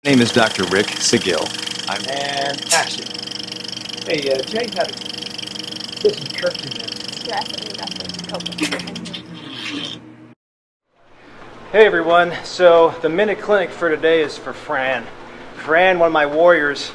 name is Dr. Rick Saguil. And action. Hey, Jay, this is Treadmill. Hey everyone, so the Minute Clinic for today is for Fran. Fran, one of my warriors,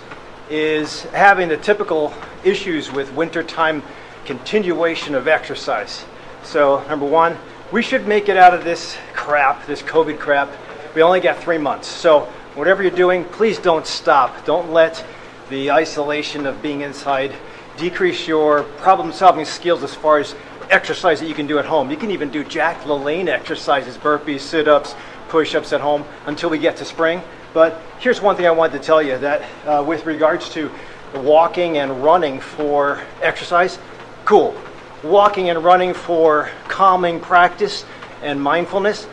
is having the typical issues with wintertime continuation of exercise. So number one, we should make it out of this crap, this COVID crap. We only got 3 months. So whatever you're doing, please don't stop. Don't let the isolation of being inside decrease your problem-solving skills as far as exercise that you can do at home. You can even do Jack LaLanne exercises, burpees, sit-ups, push-ups at home until we get to spring. But here's one thing I wanted to tell you, that with regards to walking and running for exercise, cool. Walking and running for calming practice and mindfulness.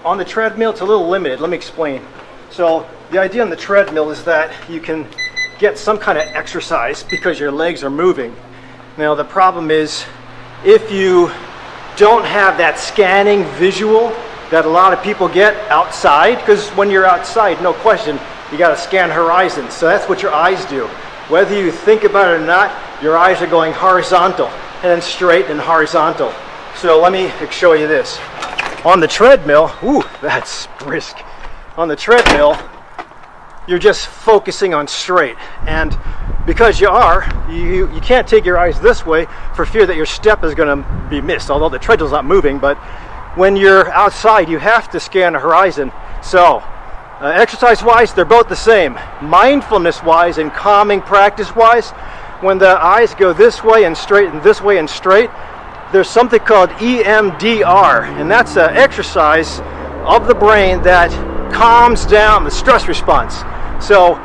On the treadmill, it's a little limited. Let me explain. So the idea on the treadmill is that you can get some kind of exercise because your legs are moving. Now the problem is, if you don't have that scanning visual that a lot of people get outside, because when you're outside, no question, you got to scan horizons. So that's what your eyes do. Whether you think about it or not, your eyes are going horizontal and then straight and horizontal. So let me show you this. On the treadmill, ooh, that's brisk. On the treadmill, you're just focusing on straight. And because you can't take your eyes this way for fear that your step is going to be missed, although the treadmill's not moving. But when you're outside, you have to scan the horizon. So exercise-wise, they're both the same. Mindfulness-wise and calming practice-wise, when the eyes go this way and straight and this way and straight, there's something called EMDR, and that's an exercise of the brain that calms down the stress response. So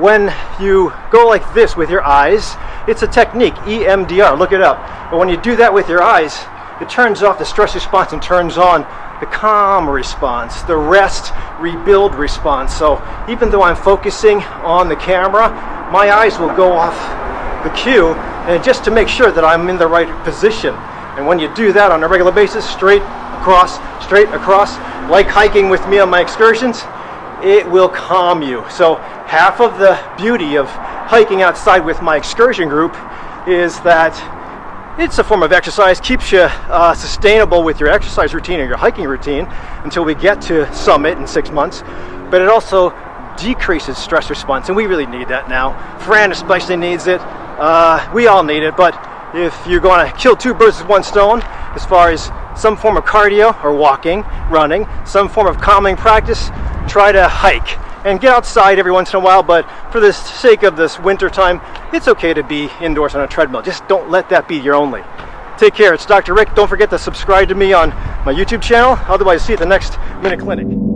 when you go like this with your eyes, it's a technique, EMDR, look it up. But when you do that with your eyes, it turns off the stress response and turns on the calm response, the rest, rebuild response. So even though I'm focusing on the camera, my eyes will go off the cue, and just to make sure that I'm in the right position. And when you do that on a regular basis, straight across, like hiking with me on my excursions, it will calm you. So half of the beauty of hiking outside with my excursion group is that it's a form of exercise, keeps you sustainable with your exercise routine or your hiking routine until we get to summit in 6 months. But it also decreases stress response, and we really need that now. Fran especially needs it. We all need it, but if you're going to kill 2 birds with 1 stone, as far as some form of cardio or walking, running, some form of calming practice, try to hike and get outside every once in a while. But for the sake of this winter time, it's okay to be indoors on a treadmill. Just don't let that be your only. Take care. It's Dr. Rick. Don't forget to subscribe to me on my YouTube channel. Otherwise, see you at the next Minute Clinic.